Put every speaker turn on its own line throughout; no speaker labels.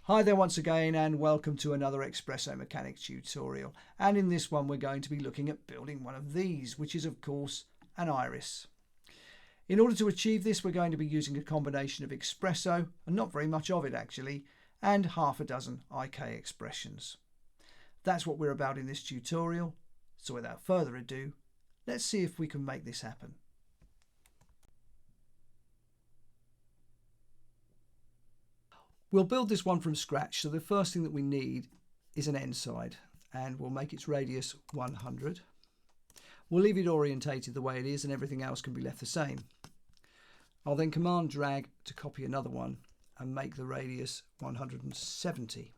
Hi there once again, and welcome to another Expresso mechanics tutorial. And in this one we're going to be looking at building one of these, which is of course an iris. In order to achieve this, we're going to be using a combination of Expresso, and not very much of it actually, and half a dozen IK expressions. That's what we're about in this tutorial, so without further ado, let's see if we can make this happen. We'll build this one from scratch, so the first thing that we need is an end side, and we'll make its radius 100. We'll leave it orientated the way it is, and everything else can be left the same. I'll then command drag to copy another one and make the radius 170.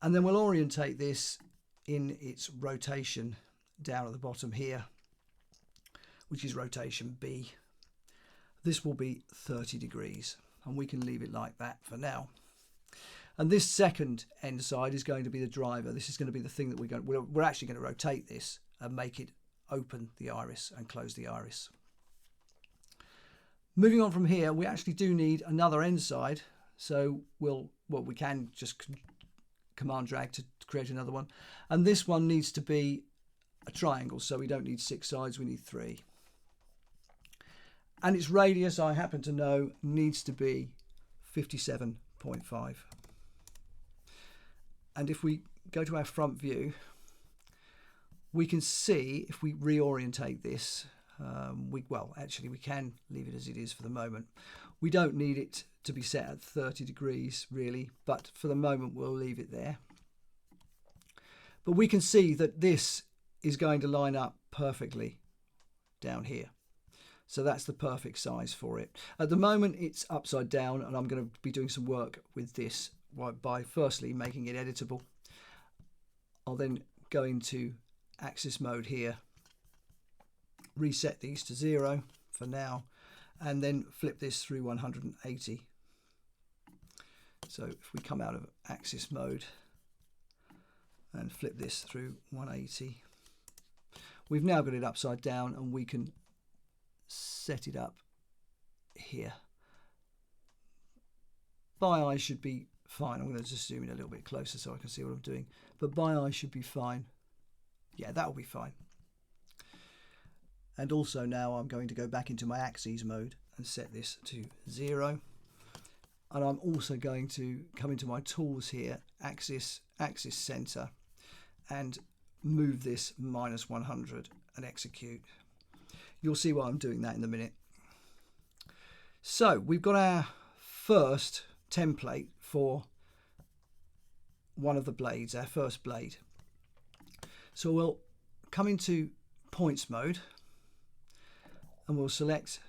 And then we'll orientate this in its rotation down at the bottom here, which is rotation B. This will be 30 degrees. And we can leave it like that for now. And this second end side is going to be the driver. This is going to be the thing that we're actually going to rotate this and make it open the iris and close the iris. Moving on from here, we actually do need another end side. So we can just command drag to create another one. And this one needs to be a triangle. So we don't need 6 sides, we need 3. And its radius, I happen to know, needs to be 57.5. And if we go to our front view, we can see if we reorientate this, we can leave it as it is for the moment. We don't need it to be set at 30 degrees really, but for the moment we'll leave it there. But we can see that this is going to line up perfectly down here. So that's the perfect size for it. At the moment it's upside down, and I'm going to be doing some work with this by firstly making it editable. I'll then go into axis mode here, reset these to 0 for now, and then flip this through 180. So if we come out of axis mode and flip this through 180, we've now got it upside down, and we can set it up here. By eye should be fine. I'm going to just zoom in a little bit closer so I can see what I'm doing, but by eye should be fine. Yeah, that will be fine. And also now I'm going to go back into my axes mode and set this to 0, and I'm also going to come into my tools here, axis center, and move this -100 and execute. You'll see why I'm doing that in a minute. So we've got our first template for one of the blades, our first blade. So we'll come into points mode, and we'll select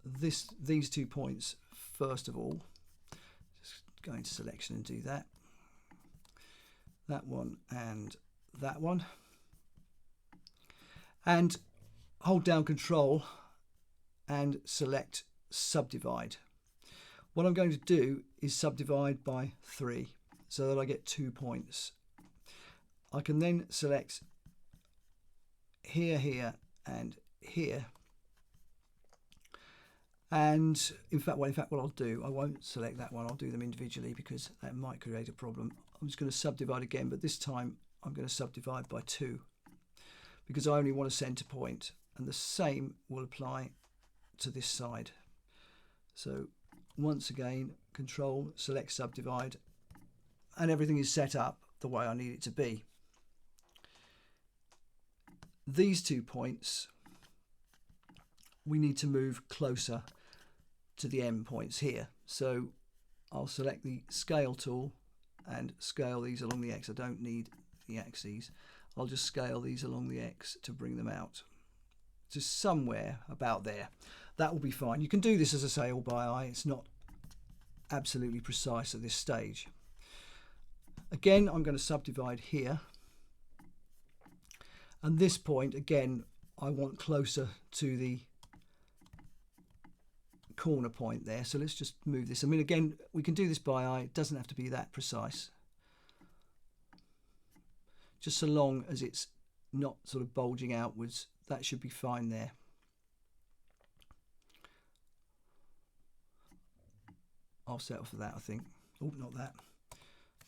these 2 points first of all. Just go into selection and do that. That one and that one. And hold down Control and select subdivide. What I'm going to do is subdivide by 3 so that I get 2 points. I can then select here, here, and here. And in fact what I'll do, I won't select that one, I'll do them individually because that might create a problem. I'm just going to subdivide again, but this time I'm going to subdivide by 2 because I only want a center point. And the same will apply to this side. So once again, Control, select subdivide, and everything is set up the way I need it to be. These 2 points, we need to move closer to the end points here. So I'll select the scale tool and scale these along the X. I don't need the axes. I'll just scale these along the X to bring them out to somewhere about there. That will be fine. You can do this, as I say, all by eye. It's not absolutely precise at this stage. Again, I'm going to subdivide here, and this point again I want closer to the corner point there, so let's just move this. I mean, again, we can do this by eye. It doesn't have to be that precise, just so long as it's not sort of bulging outwards. That should be fine there. I'll settle for that, I think. Oh, not that.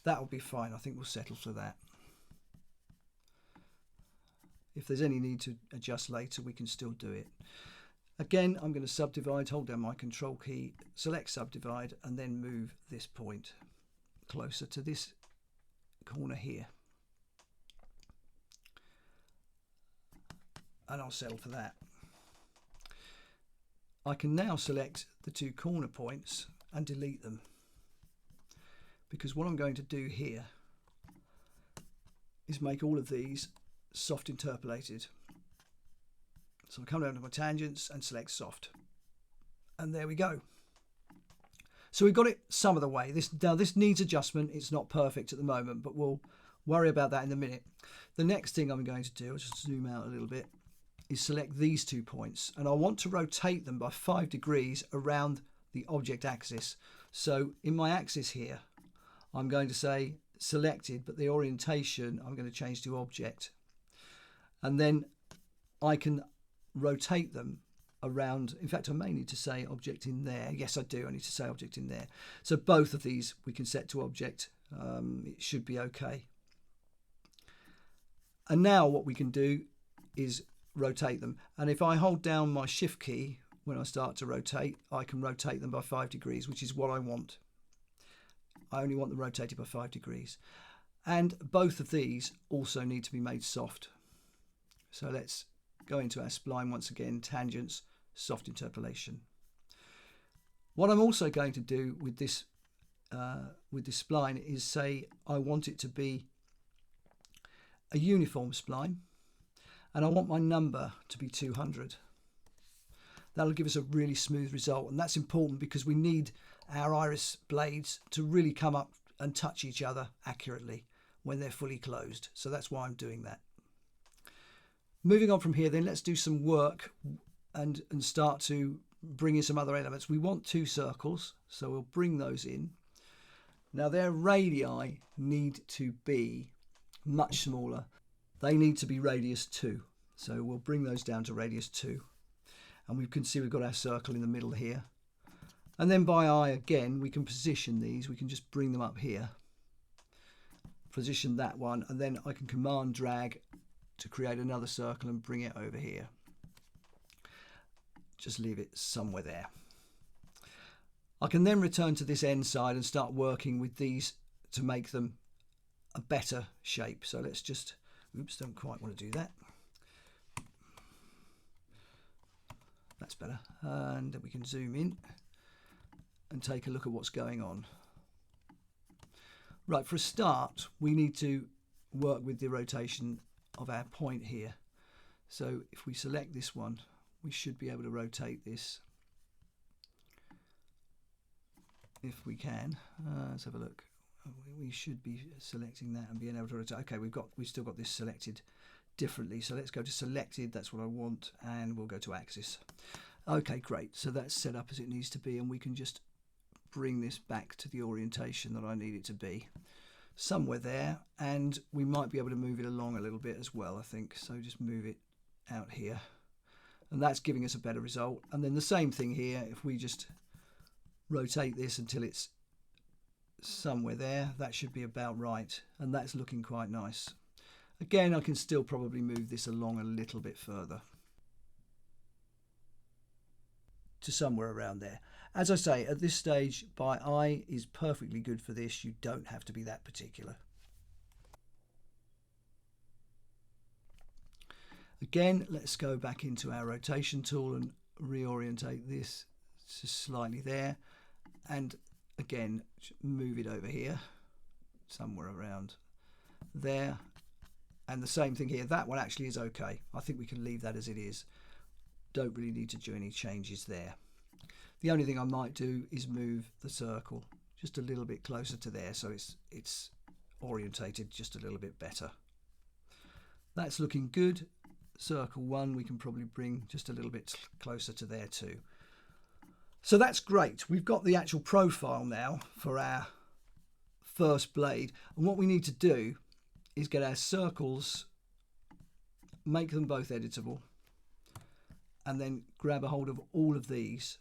That'll be fine. I think we'll settle for that. If there's any need to adjust later, we can still do it. Again, I'm going to subdivide, hold down my control key, select subdivide, and then move this point closer to this corner here. And I'll settle for that. I can now select the two corner points and delete them, because what I'm going to do here is make all of these soft interpolated. So I come down to my tangents and select soft, and there we go. So we've got it some of the way. Now this needs adjustment. It's not perfect at the moment, but we'll worry about that in a minute. The next thing I'm going to do, I'll just zoom out a little bit, is select these 2 points, and I want to rotate them by 5 degrees around the object axis. So in my axis here, I'm going to say selected, but the orientation I'm going to change to object. And then I can rotate them around. In fact, I may need to say object in there. Yes, I do. I need to say object in there. So both of these we can set to object. It should be okay. And now what we can do is rotate them. And if I hold down my shift key when I start to rotate, I can rotate them by 5 degrees, which is what I want. I only want them rotated by 5 degrees. And both of these also need to be made soft. So let's go into our spline once again, tangents, soft interpolation. What I'm also going to do with this spline is say I want it to be a uniform spline, and I want my number to be 200. That'll give us a really smooth result, and that's important because we need our iris blades to really come up and touch each other accurately when they're fully closed. So that's why I'm doing that. Moving on from here, then let's do some work and start to bring in some other elements. We want 2 circles, so we'll bring those in. Now their radii need to be much smaller. They need to be radius 2. So we'll bring those down to radius 2. And we can see we've got our circle in the middle here. And then by eye again, we can position these. We can just bring them up here. Position that one, and then I can command drag to create another circle and bring it over here. Just leave it somewhere there. I can then return to this end side and start working with these to make them a better shape. So let's just, oops, don't quite want to do that. That's better. And we can zoom in and take a look at what's going on. Right, for a start, we need to work with the rotation of our point here. So if we select this one, we should be able to rotate this if we can. Let's have a look. We should be selecting that and being able to rotate. Okay, we've still got this selected differently. So let's go to selected. That's what I want, and we'll go to axis. Okay, great. So that's set up as it needs to be, and we can just bring this back to the orientation that I need it to be. Somewhere there, and we might be able to move it along a little bit as well, I think. So just move it out here, and that's giving us a better result. And then the same thing here, if we just rotate this until it's somewhere there, that should be about right, and that's looking quite nice. Again, I can still probably move this along a little bit further to somewhere around there. As I say, at this stage, by eye is perfectly good for this. You don't have to be that particular. Again, let's go back into our rotation tool and reorientate this just slightly there. And again, move it over here, somewhere around there. And the same thing here. That one actually is okay. I think we can leave that as it is. Don't really need to do any changes there. The only thing I might do is move the circle just a little bit closer to there, so it's orientated just a little bit better. That's looking good. Circle 1 we can probably bring just a little bit closer to there too. So that's great. We've got the actual profile now for our first blade, and what we need to do is get our circles, make them both editable, and then grab a hold of all of these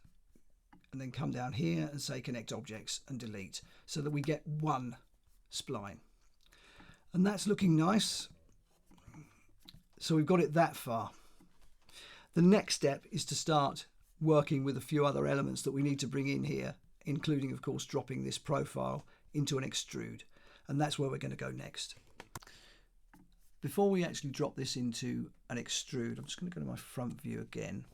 and then come down here and say connect objects and delete, so that we get one spline. And that's looking nice. So we've got it that far. The next step is to start working with a few other elements that we need to bring in here, including, of course, dropping this profile into an extrude. And that's where we're going to go next. Before we actually drop this into an extrude, I'm just going to go to my front view again.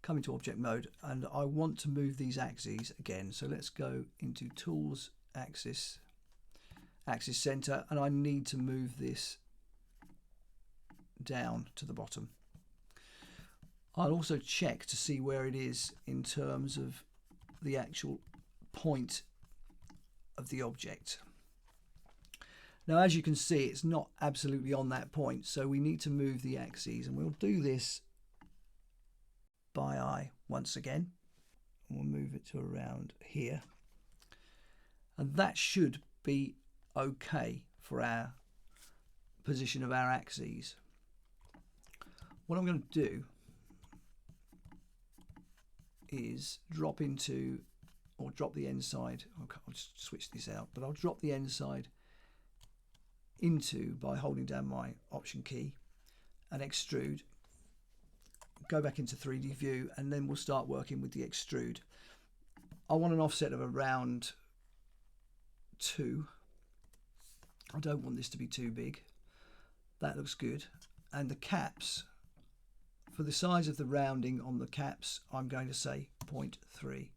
Come into object mode, and I want to move these axes again. So let's go into Tools, Axis, Axis Center, and I need to move this down to the bottom. I'll also check to see where it is in terms of the actual point of the object. Now, as you can see, it's not absolutely on that point, so we need to move the axes, and we'll do this by eye once again. We'll move it to around here, and that should be okay for our position of our axes. What I'm going to do is drop into, or drop the end side. I'll just switch this out, but I'll drop the end side into by holding down my option key and extrude. Go back into 3D view, and then we'll start working with the extrude. I want an offset of around 2. I don't want this to be too big. That looks good. And the caps, for the size of the rounding on the caps, I'm going to say 0.3,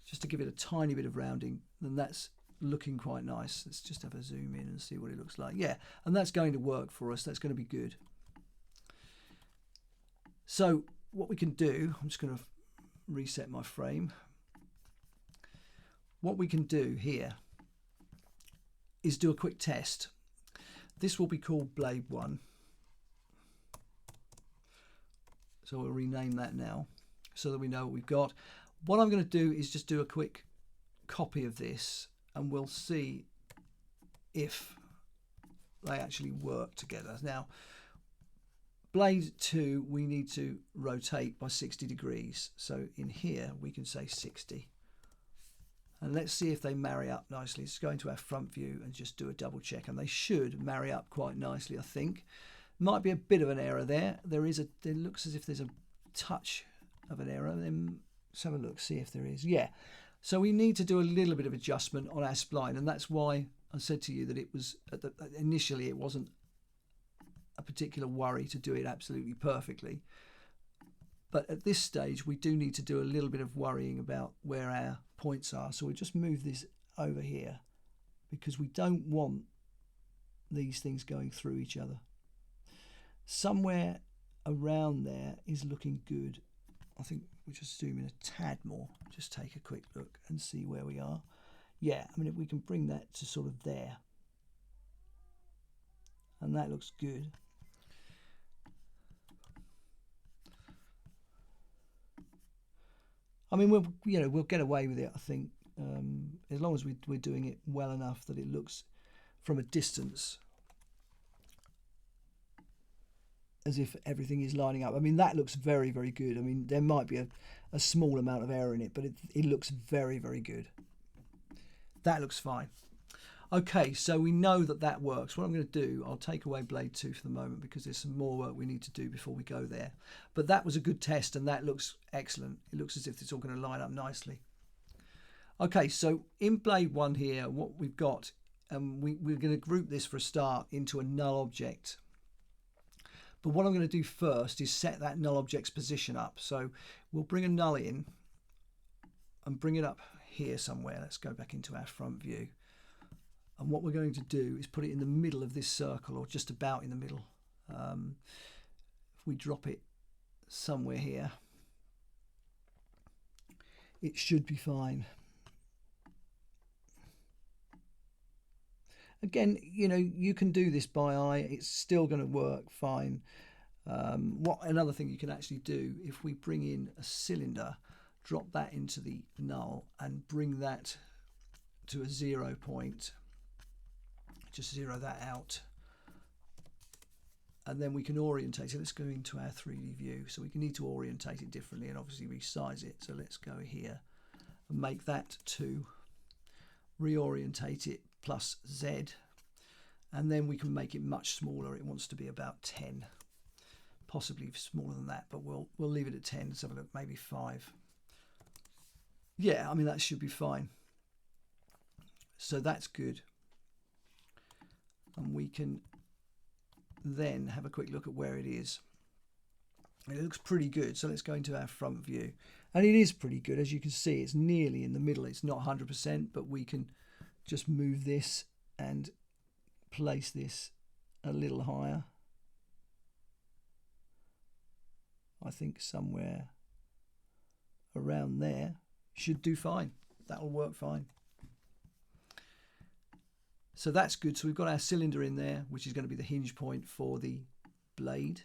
just to give it a tiny bit of rounding, and that's looking quite nice. Let's just have a zoom in and see what it looks like. Yeah, and that's going to work for us. That's going to be good. So what we can do, I'm just going to reset my frame. What we can do here is do a quick test. This will be called Blade 1. So we'll rename that now so that we know what we've got. What I'm going to do is just do a quick copy of this, and we'll see if they actually work together. Now, Blade 2, we need to rotate by 60 degrees. So in here, we can say 60. And let's see if they marry up nicely. Let's go into our front view and just do a double check. And they should marry up quite nicely, I think. Might be a bit of an error there. It looks as if there's a touch of an error. Then let's have a look, see if there is. Yeah. So we need to do a little bit of adjustment on our spline, and that's why I said to you that it was initially it wasn't a particular worry to do it absolutely perfectly. But at this stage, we do need to do a little bit of worrying about where our points are. So we'll just move this over here, because we don't want these things going through each other. Somewhere around there is looking good. I think we'll just zoom in a tad more, just take a quick look and see where we are. Yeah, I mean, if we can bring that to sort of there, and that looks good. I mean, we'll get away with it, I think, as long as we're doing it well enough that it looks from a distance as if everything is lining up. I mean, that looks very, very good. I mean, there might be a small amount of error in it, but it looks very, very good. That looks fine. Okay, so we know that that works. What I'm going to do, I'll take away Blade 2 for the moment, because there's some more work we need to do before we go there. But that was a good test, and that looks excellent. It looks as if it's all going to line up nicely. Okay, so in Blade 1 here, what we've got, we're going to group this for a start into a null object. But what I'm going to do first is set that null object's position up. So we'll bring a null in and bring it up here somewhere. Let's go back into our front view. And what we're going to do is put it in the middle of this circle, or just about in the middle. If we drop it somewhere here, it should be fine. Again, you can do this by eye. It's still going to work fine. Another thing you can actually do, if we bring in a cylinder, drop that into the null and bring that to a 0 point. Just zero that out. and then we can orientate it. Let's go into our 3D view. So we can need to orientate it differently and obviously resize it. So let's go here and make that 2, reorientate it plus Z, and then we can make it much smaller. It wants to be about 10, possibly smaller than that, but we'll leave it at 10. Let's have a look, maybe 5. Yeah, I mean, that should be fine. So that's good. And we can then have a quick look at where it is. It looks pretty good. So let's go into our front view. And it is pretty good. As you can see, it's nearly in the middle. It's not 100%, but we can just move this and place this a little higher. I think somewhere around there should do fine. That'll work fine. So that's good. So we've got our cylinder in there, which is going to be the hinge point for the blade.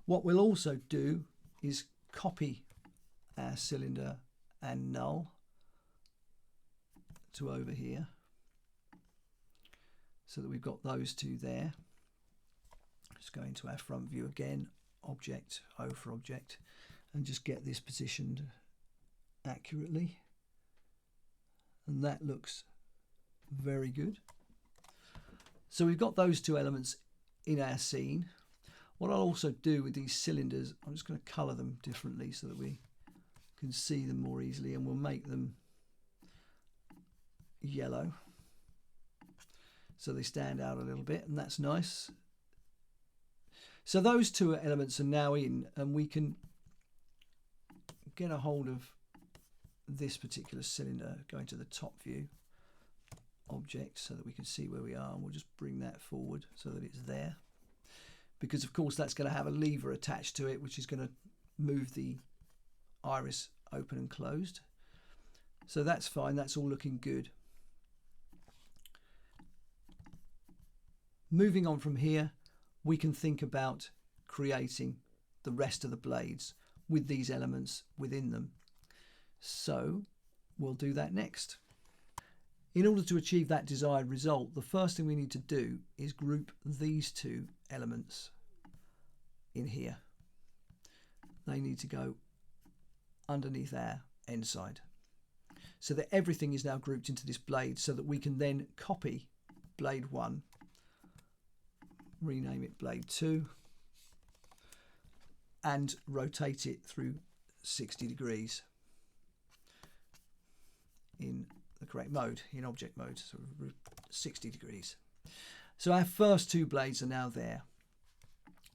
What we'll also do is copy our cylinder and null to over here, so that we've got those two there. Let's go into our front view again, object, O for object, and just get this positioned accurately. And that looks very good. So we've got those two elements in our scene. What I'll also do with these cylinders, I'm just going to colour them differently so that we can see them more easily, and we'll make them yellow so they stand out a little bit, and that's nice. So those two elements are now in, and we can get a hold of this particular cylinder, going to the top view, object, so that we can see where we are, and we'll just bring that forward so that it's there, because of course that's going to have a lever attached to it which is going to move the iris open and closed. So that's fine, that's all looking good. Moving on from here, we can think about creating the rest of the blades with these elements within them. So we'll do that next. In order to achieve that desired result, the first thing we need to do is group these two elements in here. They need to go underneath our end side, so that everything is now grouped into this blade, so that we can then copy blade 1, rename it blade 2, and rotate it through 60 degrees in the correct mode, in object mode, so 60 degrees. So our first two blades are now there,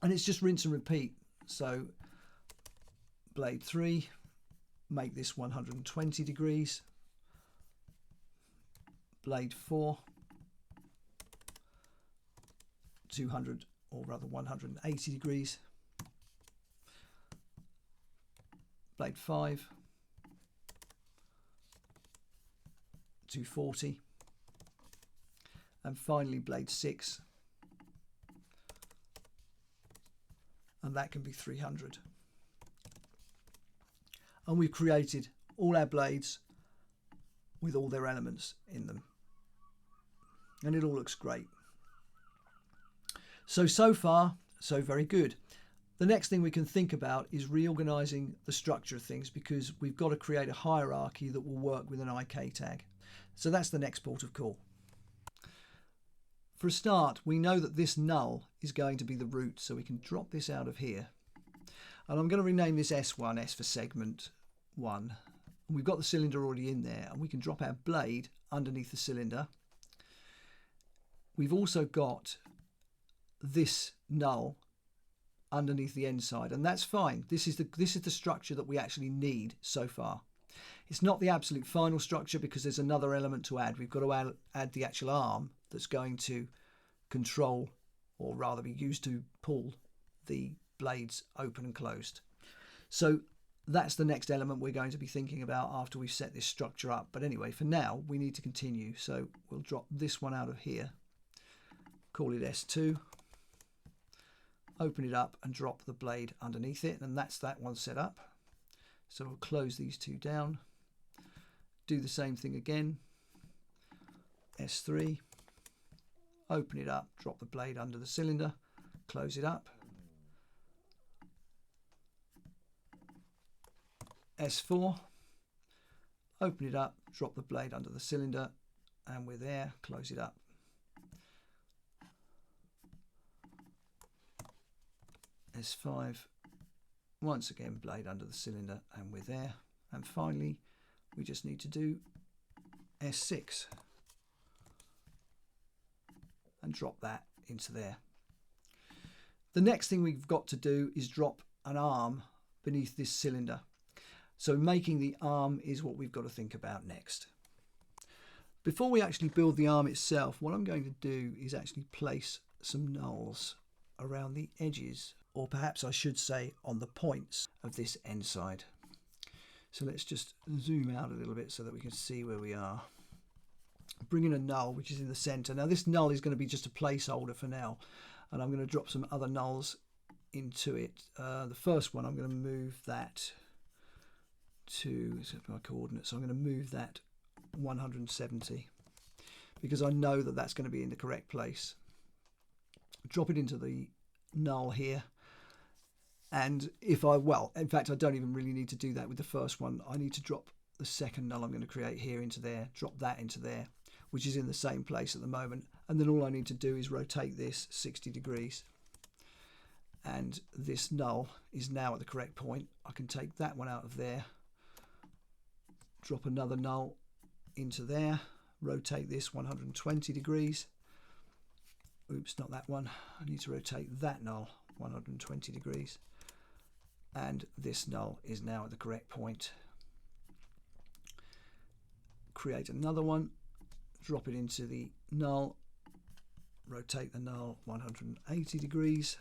and it's just rinse and repeat. So blade 3, make this 120 degrees, blade 4, 200, or rather 180 degrees, blade 5, 240, and finally blade 6, and that can be 300. And we've created all our blades with all their elements in them, and it all looks great. So far, so very good. The next thing we can think about is reorganizing the structure of things, because we've got to create a hierarchy that will work with an IK tag. So that's the next port of call. For a start, we know that this null is going to be the root, so we can drop this out of here. And I'm going to rename this S1, S for segment 1. And we've got the cylinder already in there, and we can drop our blade underneath the cylinder. We've also got this null underneath the end side, and that's fine. This is the structure that we actually need so far. It's not the absolute final structure, because there's another element to add. We've got to add the actual arm that's going to control, or rather be used to pull the blades open and closed. So that's the next element we're going to be thinking about after we've set this structure up. But anyway, for now, we need to continue. So we'll drop this one out of here, call it S2, open it up and drop the blade underneath it, and that's that one set up. So we'll close these two down, do the same thing again, S3, open it up, drop the blade under the cylinder, close it up. S4, open it up, drop the blade under the cylinder, and we're there, close it up. S5, once again blade under the cylinder, and we're there. And finally we just need to do S6 and drop that into there. The next thing we've got to do is drop an arm beneath this cylinder. So making the arm is what we've got to think about next. Before we actually build the arm itself, what I'm going to do is actually place some nulls around the edges, or perhaps I should say on the points of this end side. So let's just zoom out a little bit so that we can see where we are. Bring in a null which is in the center. Now this null is going to be just a placeholder for now, and I'm going to drop some other nulls into it. The first one, I'm going to move that to my coordinates. So I'm going to move that 170 because I know that that's going to be in the correct place. Drop it into the null here, and if I, well, in fact I don't even really need to do that with the first one. I need to drop the second null I'm going to create here into there, drop that into there, which is in the same place at the moment, and then all I need to do is rotate this 60 degrees, and this null is now at the correct point. I can take that one out of there, drop another null into there, rotate this 120 degrees. Oops, not that one. I need to rotate that null 120 degrees, and this null is now at the correct point. Create another one, drop it into the null, rotate the null 180 degrees,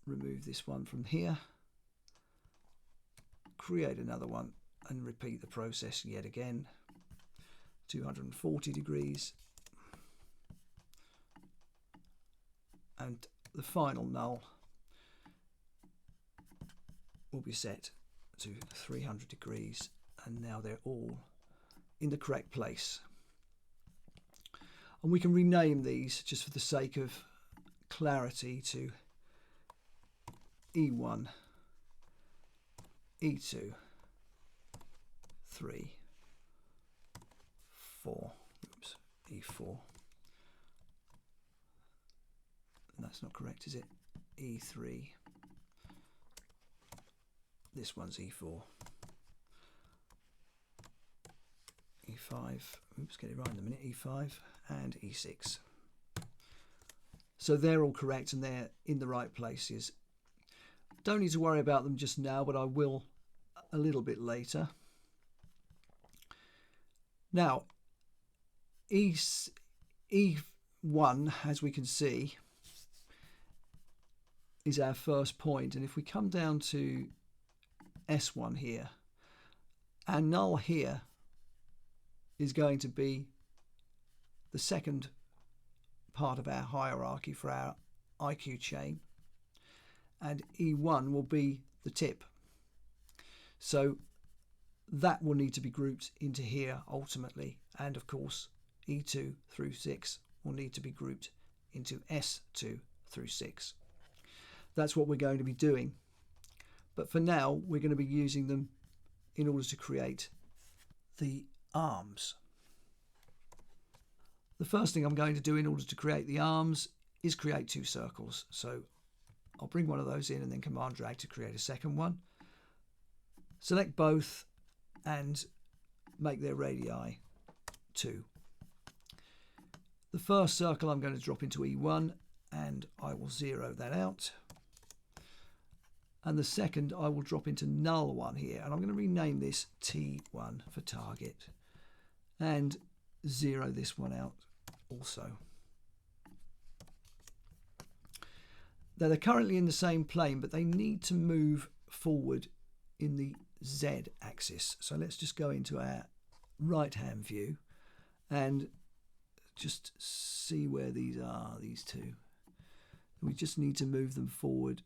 remove this one from here, create another one, and repeat the process yet again. 240 degrees, and the final null will be set to 300 degrees, and now they're all in the correct place. And we can rename these just for the sake of clarity to E1, E2, 3, 4, oops, E4. That's not correct, is it? E3. This one's E4. E5. Oops, get it right in a minute. E5 and E6. So they're all correct and they're in the right places. Don't need to worry about them just now, but I will a little bit later. Now, E1, as we can see, is our first point, and if we come down to S1 here, our null here is going to be the second part of our hierarchy for our IQ chain, and E1 will be the tip. So that will need to be grouped into here ultimately, and of course E2 through 6 will need to be grouped into S2 through 6. That's what we're going to be doing, but for now we're going to be using them in order to create the arms. The first thing I'm going to do in order to create the arms is create two circles. So I'll bring one of those in and then command drag to create a second one. Select both and make their radii 2. The first circle I'm going to drop into E1 and I will zero that out. And the second I will drop into null 1 here, and I'm going to rename this T1 for target and zero this one out also. Now they're currently in the same plane, but they need to move forward in the Z axis. So let's just go into our right hand view and just see where these are, these two. We just need to move them forward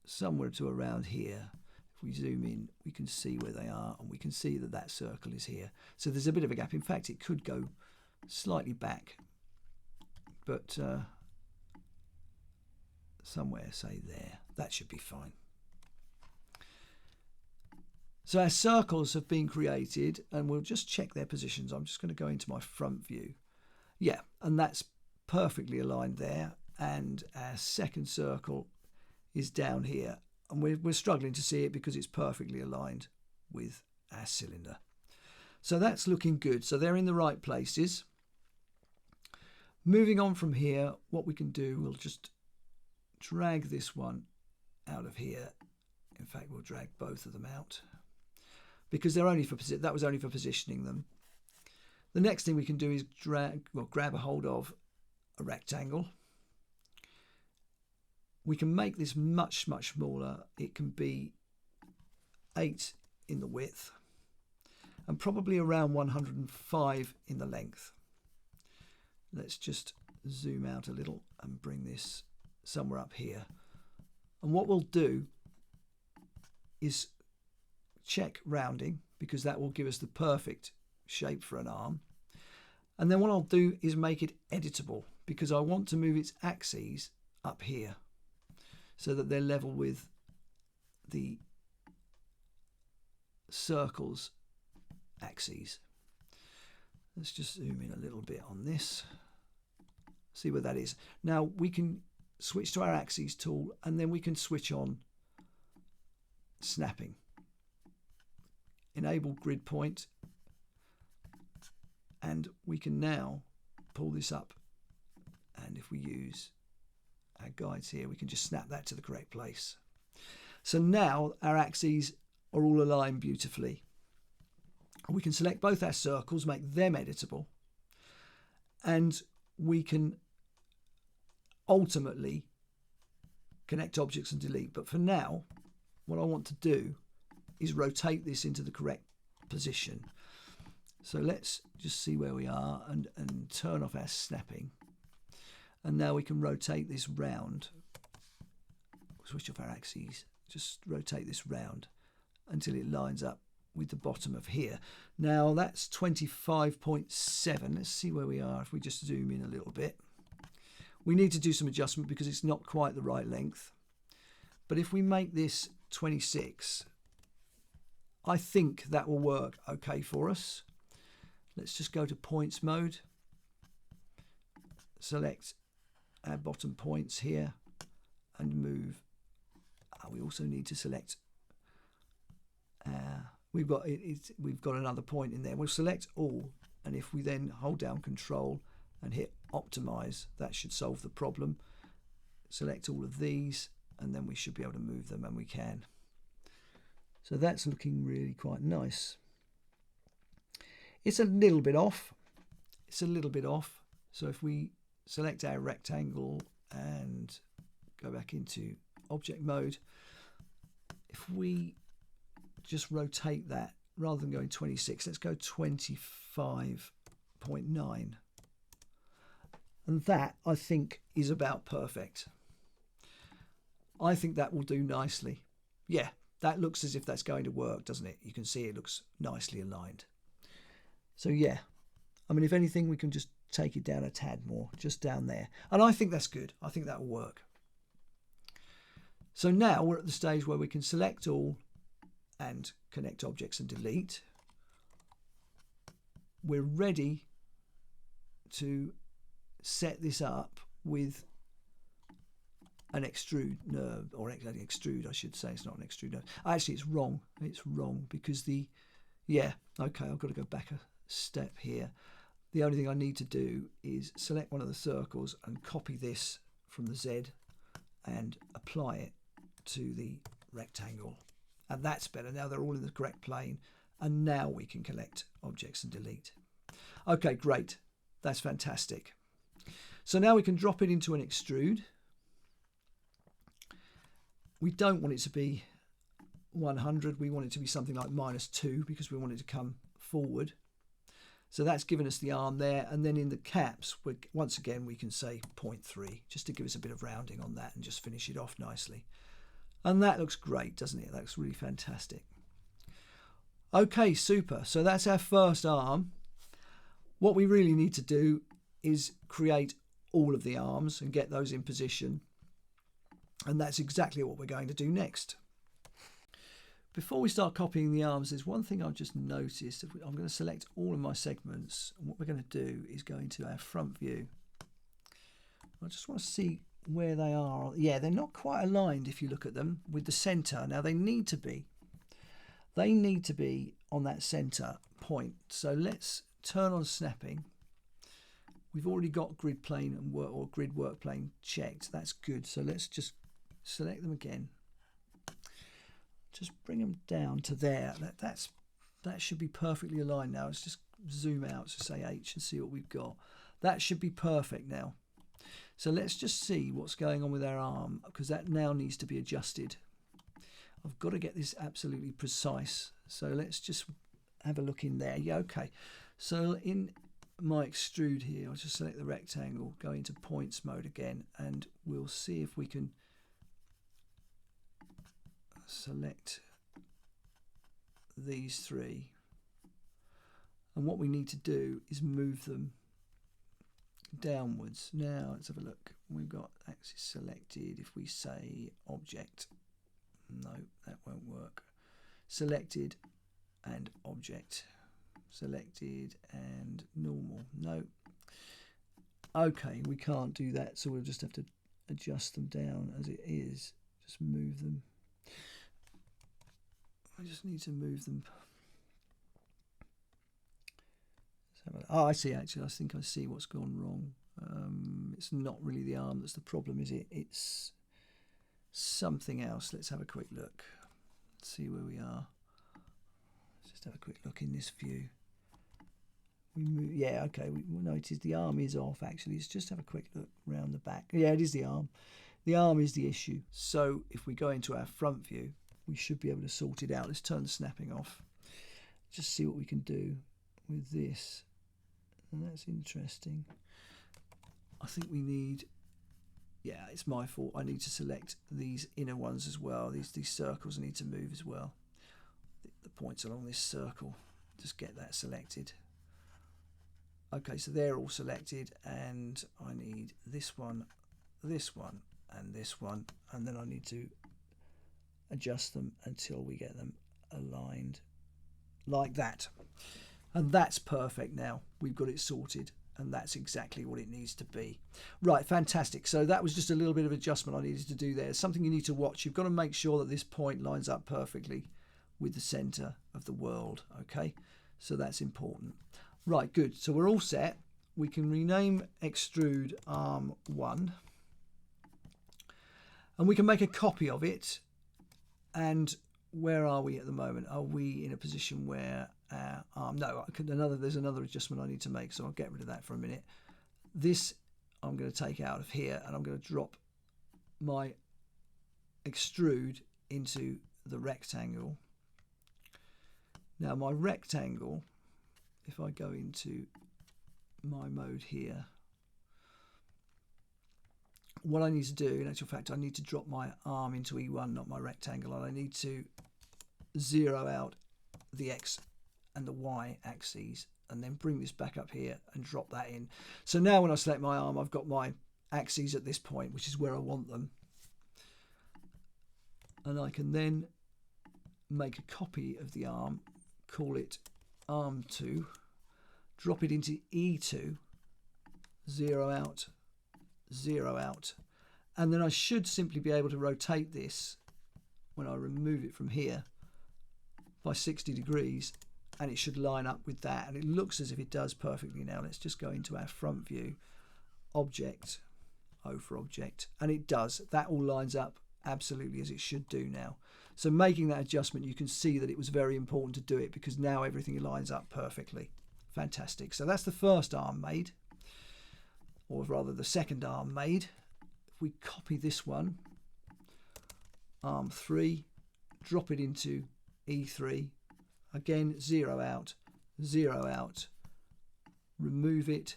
somewhere to around here. If we zoom in, we can see where they are, and we can see that that circle is here. So there's a bit of a gap. In fact, it could go slightly back but somewhere, say there. That should be fine. So our circles have been created, and we'll just check their positions. I'm just going to go into my front view. Yeah, and that's perfectly aligned there. And our second circle is down here. And we're struggling to see it because it's perfectly aligned with our cylinder. So that's looking good. So they're in the right places. Moving on from here, what we can do, we'll just drag this one out of here. In fact, we'll drag both of them out, because they're only for that was only for positioning them. The next thing we can do is grab a hold of a rectangle. We can make this much smaller. It can be 8 in the width and probably around 105 in the length. Let's just zoom out a little and bring this somewhere up here. And what we'll do is check rounding, because that will give us the perfect shape for an arm. And then what I'll do is make it editable, because I want to move its axes up here so that they're level with the circle's axes. Let's just zoom in a little bit on this. See where that is. Now we can switch to our axes tool, and then we can switch on snapping. Enable grid point, and we can now pull this up, and if we use our guides here, we can just snap that to the correct place. So now our axes are all aligned beautifully. We can select both our circles, make them editable, and we can ultimately connect objects and delete. But for now, what I want to do is rotate this into the correct position. So let's just see where we are and turn off our snapping. And now we can rotate this round. Switch off our axes. Just rotate this round until it lines up with the bottom of here. Now that's 25.7. Let's see where we are if we just zoom in a little bit. We need to do some adjustment because it's not quite the right length. But if we make this 26, I think that will work okay for us. Let's just go to points mode. Select our bottom points here and move. We also need to select. We've got another point in there. We'll select all, and if we then hold down Control and hit Optimize, that should solve the problem. Select all of these, and then we should be able to move them, and we can. So that's looking really quite nice. It's a little bit off. It's a little bit off. So if we select our rectangle and go back into object mode, if we just rotate that, rather than going 26, let's go 25.9. And that, I think, is about perfect. I think that will do nicely. Yeah, that looks as if that's going to work, doesn't it? You can see it looks nicely aligned. So yeah, I mean, if anything, we can just take it down a tad more, just down there. And I think that's good. I think that will work. So now we're at the stage where we can select all and connect objects and delete. We're ready to set this up with an extrude nerve, or extrude, I should say. It's not an extrude nerve. Actually, it's wrong. It's wrong because okay, I've got to go back a step here. The only thing I need to do is select one of the circles and copy this from the Z and apply it to the rectangle. And that's better. Now they're all in the correct plane. And now we can collect objects and delete. Okay, great. That's fantastic. So now we can drop it into an extrude. We don't want it to be 100. We want it to be something like -2 because we want it to come forward. So that's given us the arm there. And then in the caps, once again, we can say 0.3 just to give us a bit of rounding on that and just finish it off nicely. And that looks great, doesn't it? That looks really fantastic. Okay, super. So that's our first arm. What we really need to do is create all of the arms and get those in position. And that's exactly what we're going to do next. Before we start copying the arms, there's one thing I've just noticed. I'm going to select all of my segments, and what we're going to do is go into our front view. I just want to see where they are. Yeah, they're not quite aligned if you look at them with the center. Now they need to be. They need to be on that center point. So let's turn on snapping. We've already got grid plane and work or grid work plane checked. That's good. So let's just select them again. Just bring them down to there. That should be perfectly aligned now. Let's just zoom out to say H and see what we've got. That should be perfect now. So let's just see what's going on with our arm, because that now needs to be adjusted. I've got to get this absolutely precise. So let's just have a look in there. Yeah, okay. So in my extrude here, I'll just select the rectangle, go into points mode again, and we'll see if we can select these three. And what we need to do is move them downwards. Now let's have a look. We've got axis selected. If we say object, no, that won't work. Selected and object. Selected and normal. No. Okay, we can't do that, so we'll just have to adjust them down as it is. Just move them. I just need to move them. Oh, I see, actually. I think I see what's gone wrong. It's not really the arm that's the problem, is it? It's something else. Let's have a quick look. Let's see where we are. Let's just have a quick look in this view. We move, yeah, okay. We notice the arm is off, actually. Let's just have a quick look round the back. Yeah, it is the arm. The arm is the issue. So if we go into our front view, we should be able to sort it out. Let's turn the snapping off. Just see what we can do with this. And that's interesting. I think we need, yeah, it's my fault. I need to select these inner ones as well. These circles need to move as well. The points along this circle, just get that selected. Okay, so they're all selected, and I need this one, and this one, and then I need to adjust them until we get them aligned like that. And that's perfect now. We've got it sorted, and that's exactly what it needs to be. Right, fantastic. So that was just a little bit of adjustment I needed to do there. Something you need to watch. You've got to make sure that this point lines up perfectly with the center of the world, okay? So that's important. Right, good. So we're all set. We can rename extrude arm 1, and we can make a copy of it. And where are we at the moment? Are we in a position where no, there's another adjustment I need to make, so I'll get rid of that for a minute. This I'm going to take out of here, and I'm going to drop my extrude into the rectangle. Now my rectangle, if I go into my mode here, what I need to do, in actual fact, I need to drop my arm into E1, not my rectangle, and I need to zero out the X and the Y axes, and then bring this back up here and drop that in. So now when I select my arm, I've got my axes at this point, which is where I want them. And I can then make a copy of the arm, call it arm 2, drop it into E2, zero out, and then I should simply be able to rotate this when I remove it from here by 60 degrees, and it should line up with that, and it looks as if it does perfectly now. Let's just go into our front view, object, O for object, and it does. That all lines up absolutely as it should do now. So making that adjustment, you can see that it was very important to do it, because now everything lines up perfectly. Fantastic. So that's the first arm made, or rather the second arm made. If we copy this one, arm 3, drop it into E3, again zero out, remove it,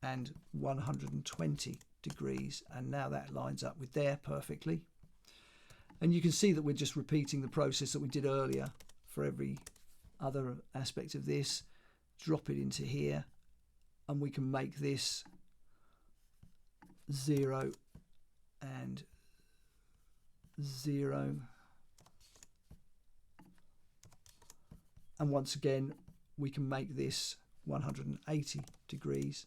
and 120 degrees, and now that lines up with there perfectly. And you can see that we're just repeating the process that we did earlier for every other aspect of this. Drop it into here, and we can make this 0 and 0. And once again, we can make this 180 degrees,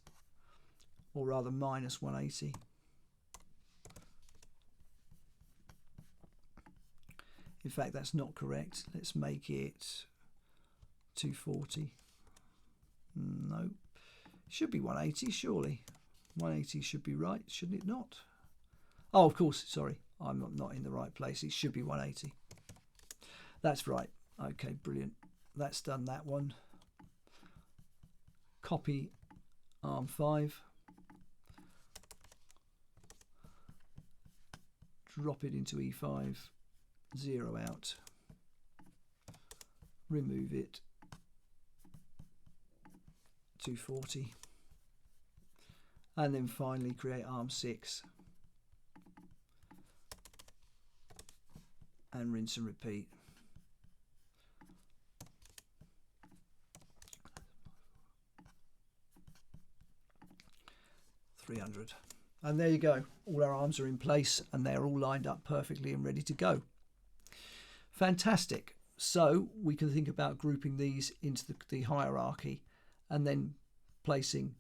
or rather minus 180. In fact, that's not correct. Let's make it 240. No, it should be 180, surely. 180 should be right, shouldn't it not? Oh, of course, sorry. I'm not in the right place. It should be 180. That's right. Okay, brilliant. That's done that one. Copy arm 5. Drop it into E5. 0 out. Remove it. 240. And then finally create arm 6. And rinse and repeat. $300. And there you go. All our arms are in place and they're all lined up perfectly and ready to go. Fantastic. So we can think about grouping these into the hierarchy and then placing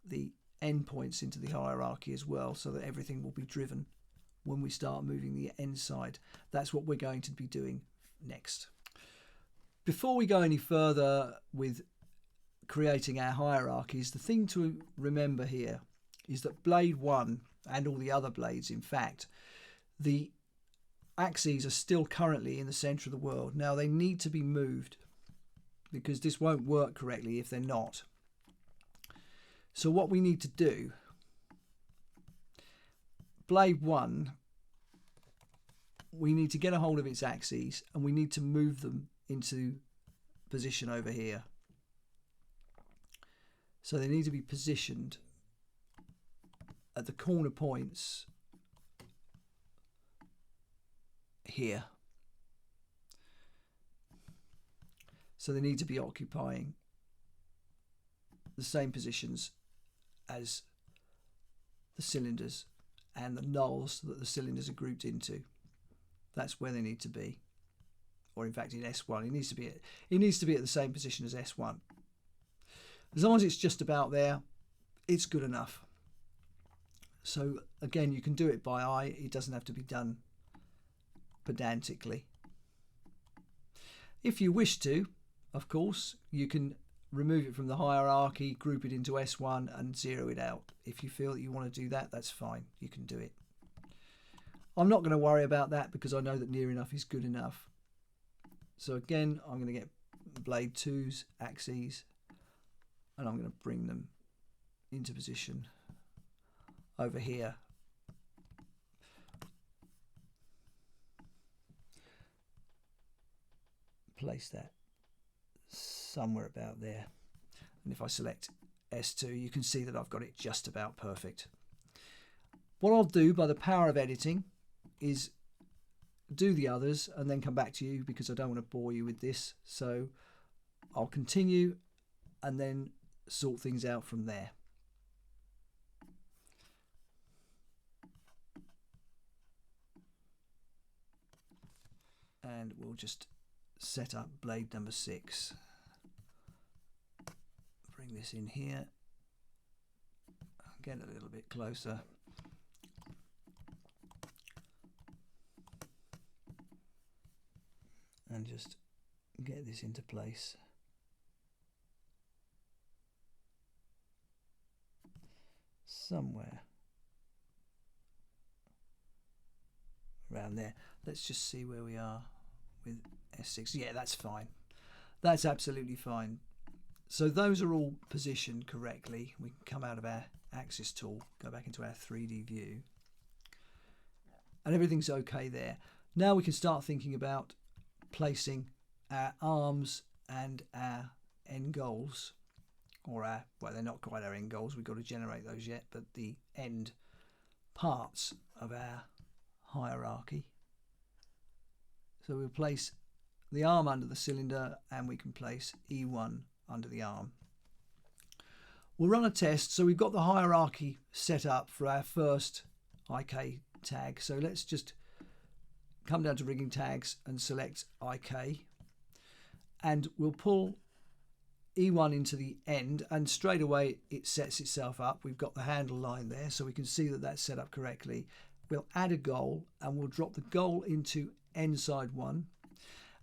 the endpoints into the hierarchy as well, so that everything will be driven when we start moving the end side. That's what we're going to be doing next. Before we go any further with creating our hierarchies, the thing to remember here is that blade 1 and all the other blades, in fact, the axes are still currently in the center of the world. Now they need to be moved because this won't work correctly if they're not. So what we need to do, blade 1, we need to get a hold of its axes and we need to move them into position over here. So they need to be positioned at the corner points here. So they need to be occupying the same positions as the cylinders and the nulls that the cylinders are grouped into. That's where they need to be. Or in fact in S1 it needs to be at the same position as S1. As long as it's just about there, it's good enough. So again, you can do it by eye. It doesn't have to be done pedantically. If you wish to, of course, you can remove it from the hierarchy, group it into S1 and zero it out. If you feel that you want to do that, that's fine. You can do it. I'm not going to worry about that because I know that near enough is good enough. So again, I'm going to get blade 2's axes and I'm going to bring them into position over here. Place that somewhere about there. And if I select S2, you can see that I've got it just about perfect. What I'll do by the power of editing is do the others and then come back to you because I don't want to bore you with this. So I'll continue and then sort things out from there. And we'll just set up blade number 6. Bring this in here. Get a little bit closer. And just get this into place. Somewhere around there. Let's just see where we are with S6. Yeah, that's fine. That's absolutely fine. So those are all positioned correctly. We can come out of our axis tool, go back into our 3D view, and everything's okay there. Now we can start thinking about placing our arms and our end goals, or our, well, they're not quite our end goals, we've got to generate those yet, but the end parts of our hierarchy. So we'll place the arm under the cylinder and we can place E1 under the arm. We'll run a test. So we've got the hierarchy set up for our first IK tag. So let's just come down to rigging tags and select IK. And we'll pull E1 into the end, and straight away it sets itself up. We've got the handle line there, so we can see that that's set up correctly. We'll add a goal, and we'll drop the goal into end side 1.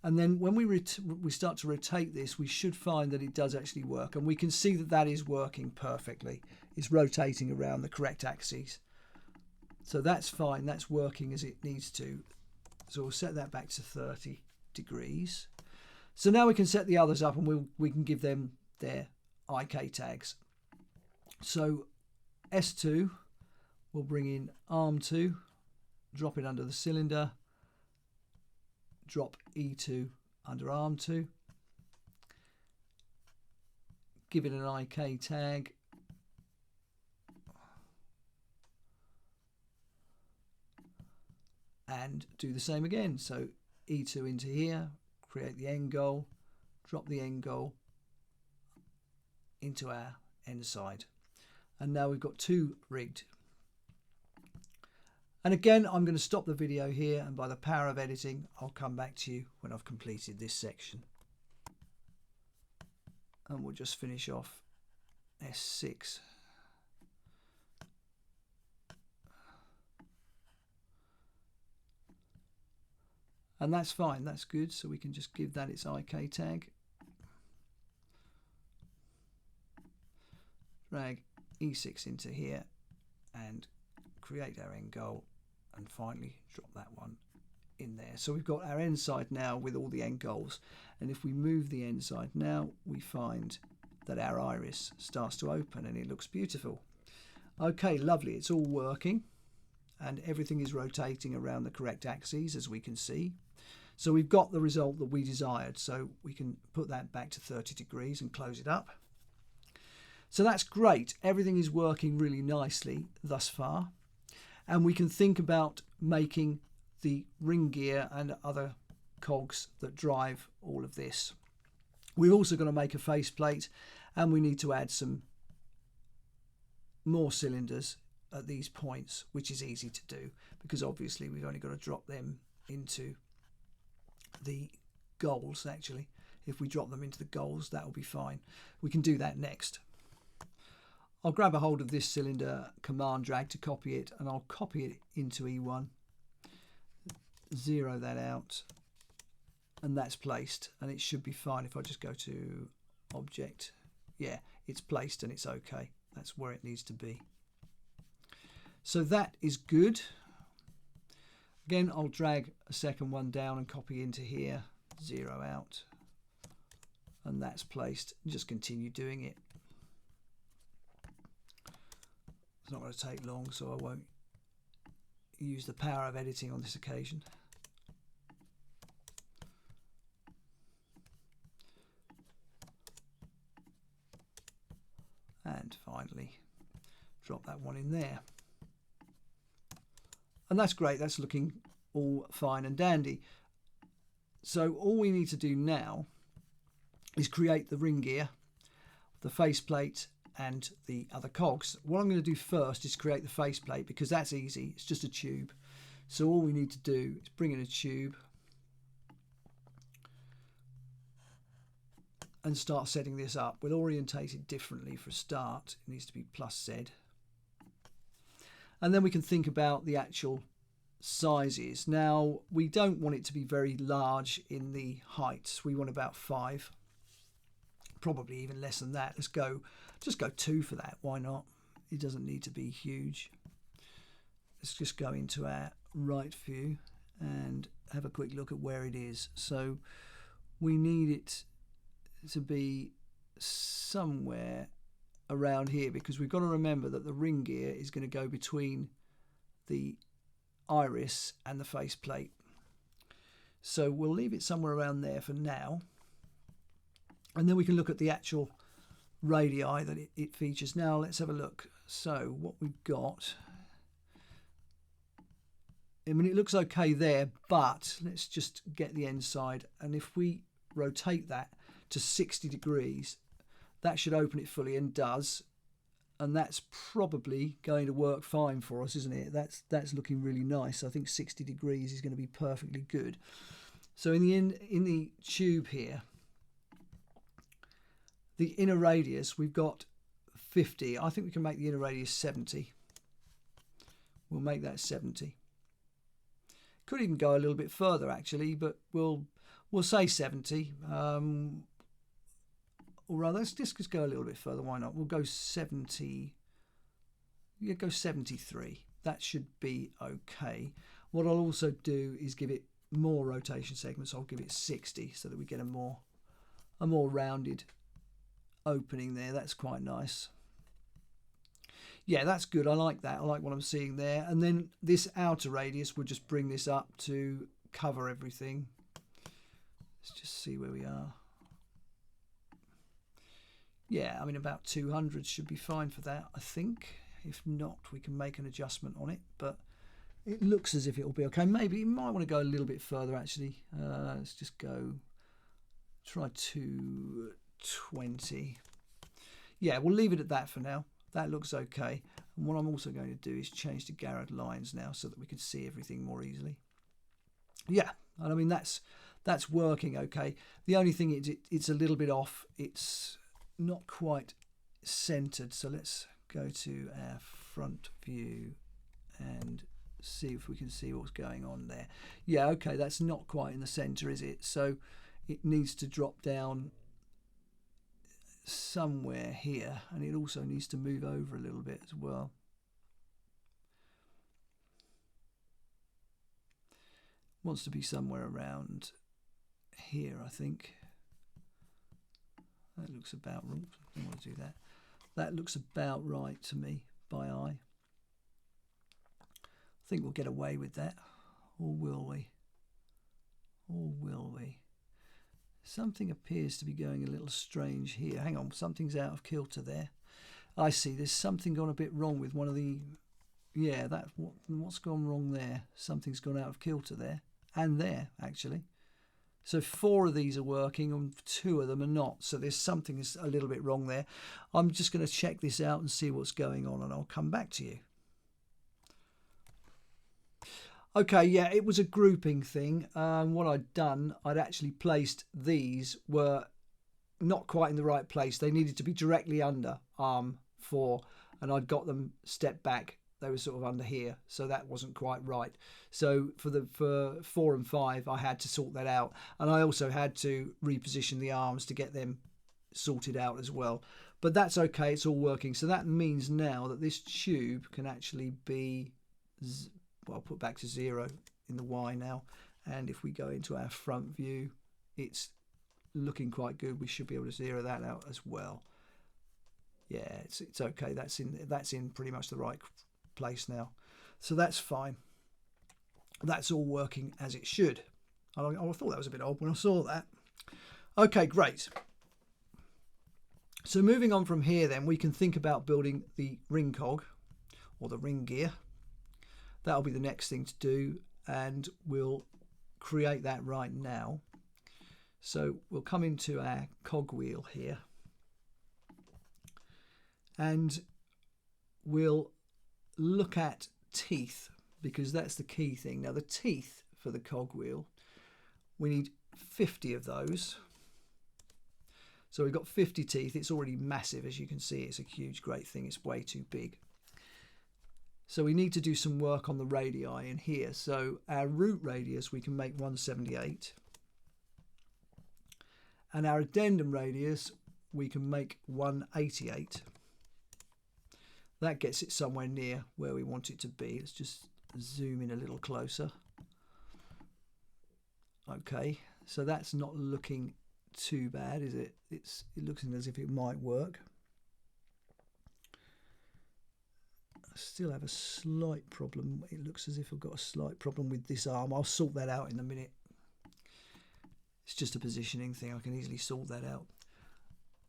And then when we start to rotate this, we should find that it does actually work. And we can see that that is working perfectly. It's rotating around the correct axes. So that's fine. That's working as it needs to. So we'll set that back to 30 degrees. So now we can set the others up, and we can give them their IK tags. So S2, we'll bring in arm2, drop it under the cylinder, drop E2 under arm2, give it an IK tag, and do the same again. So E2 into here, create the end goal, drop the end goal into our end side. And now we've got 2 rigged. And again, I'm going to stop the video here, and by the power of editing, I'll come back to you when I've completed this section. And we'll just finish off S6. And that's fine, that's good. So we can just give that its IK tag. Drag E6 into here and create our end goal, and finally drop that one in there. So we've got our end side now with all the end goals. And if we move the end side now, we find that our iris starts to open and it looks beautiful. Okay, lovely, it's all working and everything is rotating around the correct axes, as we can see. So we've got the result that we desired. So we can put that back to 30 degrees and close it up. So that's great. Everything is working really nicely thus far. And we can think about making the ring gear and other cogs that drive all of this. We're also going to make a faceplate, and we need to add some more cylinders at these points, which is easy to do because obviously we've only got to drop them into the goals. Actually, if we drop them into the goals, that will be fine. We can do that next. I'll grab a hold of this cylinder, command drag to copy it, and I'll copy it into E1, zero that out, and that's placed, and it should be fine if I just go to object. Yeah, it's placed and it's okay. That's where it needs to be. So that is good. Again, I'll drag a second one down and copy into here, zero out, and that's placed. Just continue doing it. It's not going to take long, so I won't use the power of editing on this occasion. And finally, drop that one in there. And that's great, that's looking all fine and dandy. So all we need to do now is create the ring gear, the faceplate, and the other cogs. What I'm going to do first is create the faceplate because that's easy. It's just a tube. So all we need to do is bring in a tube and start setting this up. We'll orientate it differently for a start. It needs to be +Z. And then we can think about the actual sizes. Now, we don't want it to be very large in the heights. We want about 5. Probably even less than that. Let's go, just go 2 for that. Why not? It doesn't need to be huge. Let's just go into our right view and have a quick look at where it is. So we need it to be somewhere around here because we've got to remember that the ring gear is going to go between the iris and the faceplate. So we'll leave it somewhere around there for now. And then we can look at the actual radii that it features. Now let's have a look. So what we've got, I mean, it looks okay there, but let's just get the end side. And if we rotate that to 60 degrees, that should open it fully, and does. and that's probably going to work fine for us, isn't it? That's looking really nice. I think 60 degrees is going to be perfectly good. So in the tube here, the inner radius, we've got 50. I think we can make the inner radius 70. We'll make that 70. Could even go a little bit further actually, but we'll say 70. Or rather, let's just go a little bit further. Why not? We'll go 70. Yeah, go 73. That should be okay. What I'll also do is give it more rotation segments. I'll give it 60 so that we get a more rounded opening there. That's quite nice. Yeah, that's good. I like that. I like what I'm seeing there. And then this outer radius, we'll just bring this up to cover everything. Let's just see where we are. Yeah, I mean about 200 should be fine for that, I think. If not, we can make an adjustment on it, but it looks as if it will be okay. Maybe you might want to go a little bit further actually. Let's just go, try 220. Yeah, we'll leave it at that for now. That looks okay. And what I'm also going to do is change the Garrett lines now so that we can see everything more easily. Yeah, and I mean that's working okay. The only thing is it's a little bit off. It's not quite centered, so let's go to our front view and see if we can see what's going on there. Yeah, okay, that's not quite in the center, is it? So it needs to drop down somewhere here, and it also needs to move over a little bit as well. Wants to be somewhere around here, I think. That looks about right. I don't want to do that. That looks about right to me by eye. I think we'll get away with that. Or will we? Or will we? Something appears to be going a little strange here. Hang on, something's out of kilter there. I see, there's something gone a bit wrong with one of the... Yeah, what's gone wrong there? Something's gone out of kilter there. And there, actually. So 4 of these are working and 2 of them are not. So there's something is a little bit wrong there. I'm just going to check this out and see what's going on, and I'll come back to you. Okay, yeah, it was a grouping thing. What I'd done, I'd actually placed these were not quite in the right place. They needed to be directly under arm 4, and I'd got them stepped back. They were sort of under here, so that wasn't quite right. So for 4 and 5, I had to sort that out, and I also had to reposition the arms to get them sorted out as well. But that's okay, it's all working. So that means now that this tube can actually be, well, I'll put back to 0 in the Y now, and if we go into our front view, it's looking quite good. We should be able to 0 that out as well. Yeah, it's okay. That's in pretty much the right place now, so that's fine. That's all working as it should. I thought that was a bit odd when I saw that. Okay, great. So moving on from here, then we can think about building the ring cog or the ring gear. That'll be the next thing to do, and we'll create that right now. So we'll come into our cog wheel here, and we'll look at teeth, because that's the key thing. Now the teeth for the cogwheel, we need 50 of those. So we've got 50 teeth. It's already massive, as you can see. It's a huge, great thing. It's way too big. So we need to do some work on the radii in here. So our root radius, we can make 178. And our addendum radius, we can make 188. That gets it somewhere near where we want it to be. Let's just zoom in a little closer. Okay, so that's not looking too bad, is it? It looks as if it might work. I still have a slight problem. It looks as if I've got a slight problem with this arm. I'll sort that out in a minute. It's just a positioning thing. I can easily sort that out.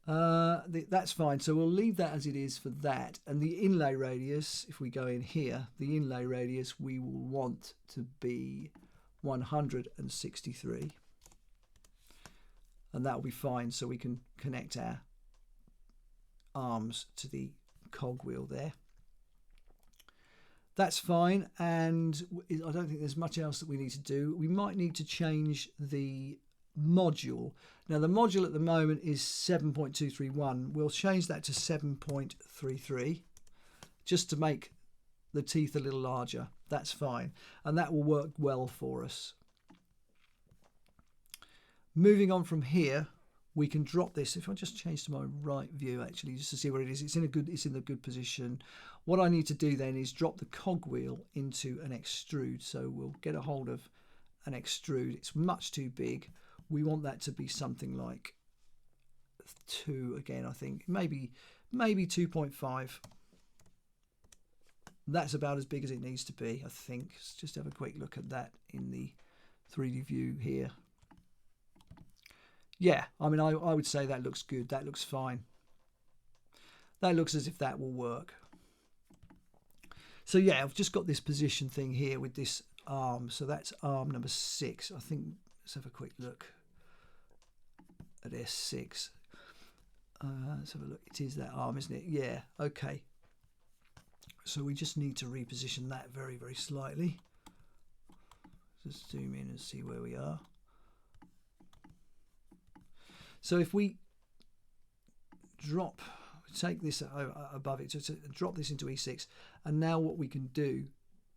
That's fine, so we'll leave that as it is for that. And the inlay radius, if we go in here, the inlay radius we will want to be 163, and that will be fine, so we can connect our arms to the cogwheel there. That's fine, and I don't think there's much else that we need to do. We might need to change the module. Now the module at the moment is 7.231. We'll change that to 7.33 just to make the teeth a little larger. That's fine, and that will work well for us. Moving on from here, we can drop this. If I just change to my right view, actually, just to see where it is, it's in a good position. What I need to do then is drop the cogwheel into an extrude. So we'll get a hold of an extrude. It's much too big. We want that to be something like 2 again, I think. Maybe 2.5. That's about as big as it needs to be, I think. Let's just have a quick look at that in the 3D view here. Yeah, I mean, I would say that looks good. That looks fine. That looks as if that will work. So yeah, I've just got this position thing here with this arm. So that's arm number 6. I think, let's have a quick look at S6. Let's have a look. It is that arm, isn't it? Yeah, okay. So we just need to reposition that very, very slightly. Just zoom in and see where we are. So if we take this above it, so drop this into E6, and now what we can do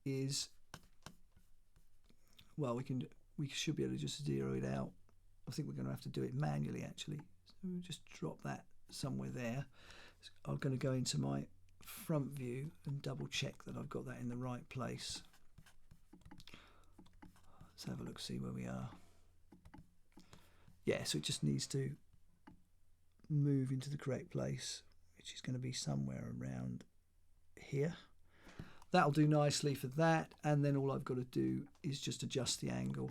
is, well, we should be able to just zero it out. I think we're going to have to do it manually actually. So we'll just drop that somewhere there. So I'm going to go into my front view and double check that I've got that in the right place. Let's have a look, see where we are. Yeah, so it just needs to move into the correct place, which is going to be somewhere around here. That'll do nicely for that, and then all I've got to do is just adjust the angle.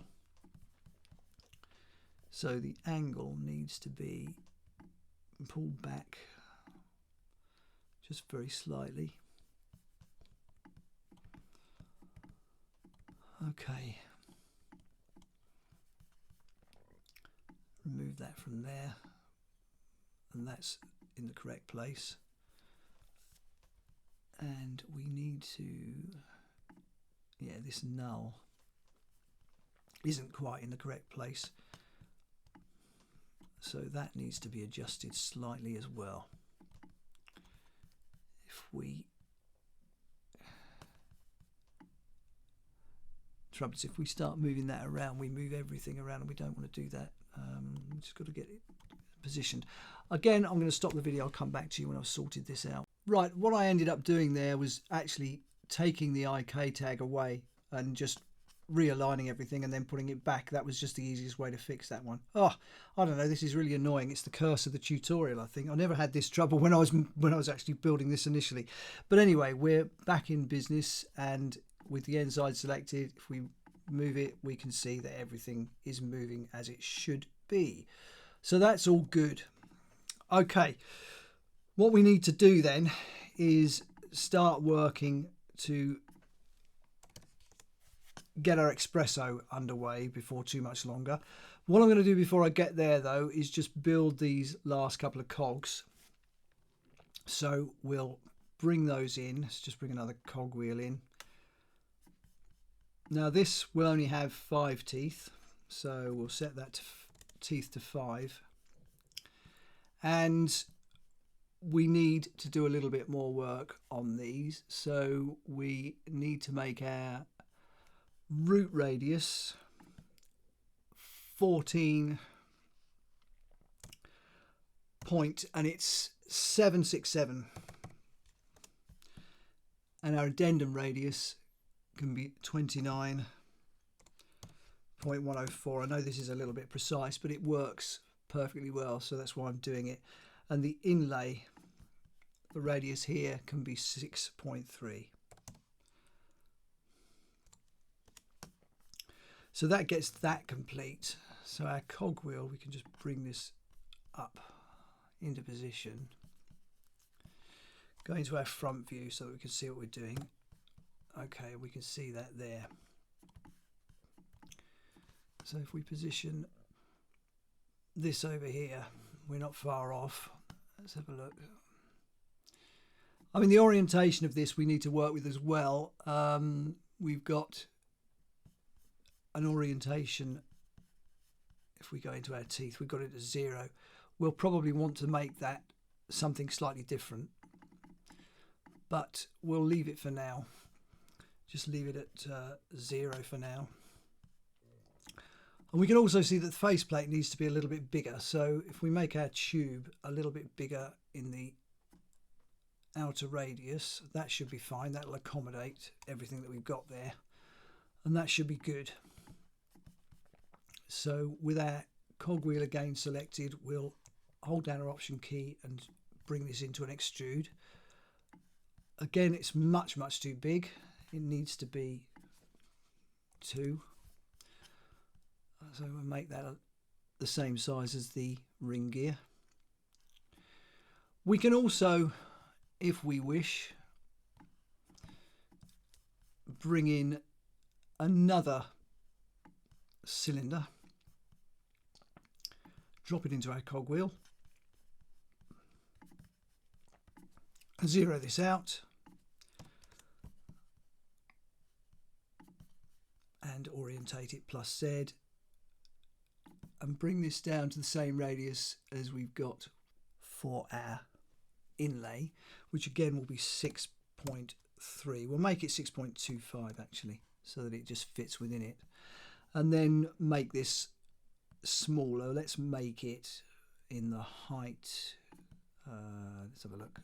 So the angle needs to be pulled back just very slightly. Okay. Remove that from there, and that's in the correct place. And we need to, yeah, this null isn't quite in the correct place, so that needs to be adjusted slightly as well. If we if we start moving that around, we move everything around, and we don't want to do that. We've just got to get it positioned. Again, I'm going to stop the video. I'll come back to you when I've sorted this out. Right, what I ended up doing there was actually taking the IK tag away and just realigning everything and then putting it back. That was just the easiest way to fix that one. Oh, I don't know, this is really annoying. It's the curse of the tutorial, I think. I never had this trouble when I was actually building this initially. But anyway, we're back in business, and with the end side selected, if we move it, we can see that everything is moving as it should be. So that's all good. Okay, what we need to do then is start working to get our Expresso underway before too much longer. What I'm going to do before I get there though is just build these last couple of cogs. So we'll bring those in. Let's just bring another cog wheel in. Now this will only have 5 teeth, so we'll set that to teeth to 5. And we need to do a little bit more work on these, so we need to make our root radius 14 point, and it's 767, and our addendum radius can be 29.104. I know this is a little bit precise, but it works perfectly well, so that's why I'm doing it. And the inlay, the radius here can be 6.3. So that gets that complete. So our cogwheel, we can just bring this up into position. Go into our front view so that we can see what we're doing. Okay, we can see that there. So if we position this over here, we're not far off. Let's have a look. I mean, the orientation of this we need to work with as well. We've got an orientation. If we go into our teeth, we've got it at 0. We'll probably want to make that something slightly different, but we'll leave it for now. Just leave it at 0 for now. And we can also see that the faceplate needs to be a little bit bigger. So if we make our tube a little bit bigger in the outer radius, that should be fine. That'll accommodate everything that we've got there, and that should be good. So with our cogwheel again selected, we'll hold down our option key and bring this into an extrude. Again, it's much too big. It needs to be 2. So we'll make that the same size as the ring gear. We can also, if we wish, bring in another cylinder, drop it into our cogwheel, zero this out, and orientate it plus Z, and bring this down to the same radius as we've got for our inlay, which again will be 6.3. We'll make it 6.25 actually, so that it just fits within it, and then make this smaller. Let's make it in the height. Let's have a look.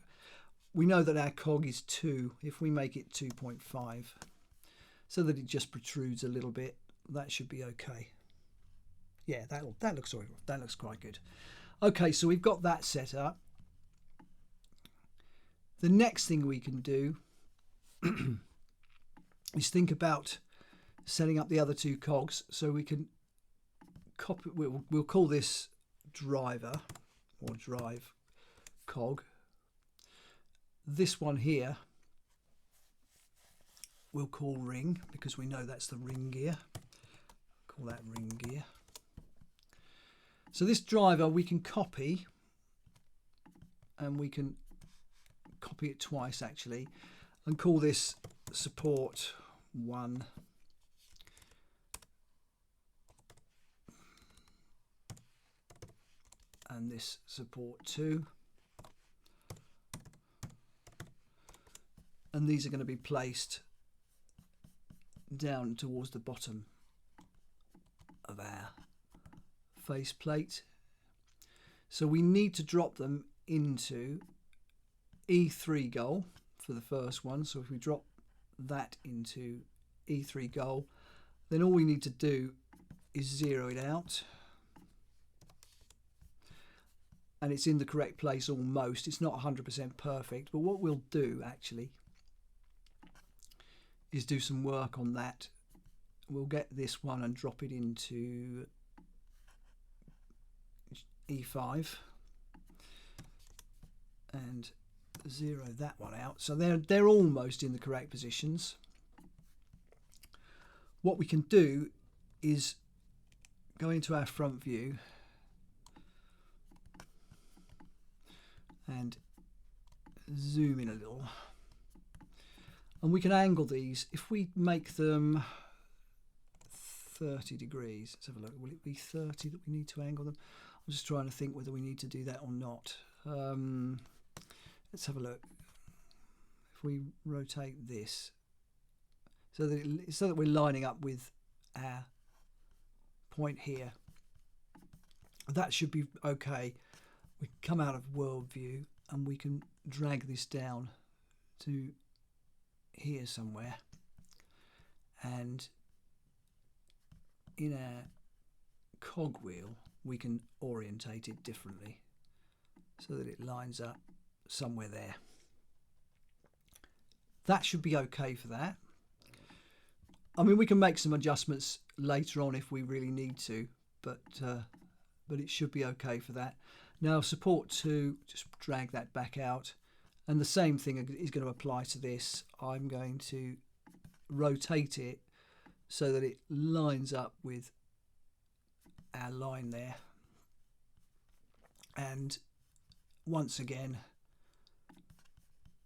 We know that our cog is 2. If we make it 2.5, so that it just protrudes a little bit, that should be okay. Yeah, that looks all right. That looks quite good. Okay, so we've got that set up. The next thing we can do is think about setting up the other 2 cogs. So we can copy. We'll call this driver or drive cog. This one here we'll call ring, because we know that's the ring gear. Call that ring gear. So this driver we can copy, and we can copy it twice actually, and call this support 1. And this support 2. And these are going to be placed down towards the bottom of our faceplate. So we need to drop them into E3 goal for the first one. So if we drop that into E3 goal, then all we need to do is zero it out, and it's in the correct place almost. It's not 100% perfect, but what we'll do actually is do some work on that. We'll get this one and drop it into E5 and zero that one out. So they're almost in the correct positions. What we can do is go into our front view and zoom in a little, and we can angle these. If we make them 30 degrees, let's have a look. Will it be 30 that we need to angle them? I'm just trying to think whether we need to do that or not. Let's have a look. If we rotate this so that we're lining up with our point here, that should be okay. We come out of world view and we can drag this down to here somewhere, and in our cogwheel we can orientate it differently so that it lines up somewhere there. That should be okay for that. I mean, we can make some adjustments later on if we really need to, but it should be okay for that. Now support 2, just drag that back out, and the same thing is going to apply to this. I'm going to rotate it so that it lines up with our line there, and once again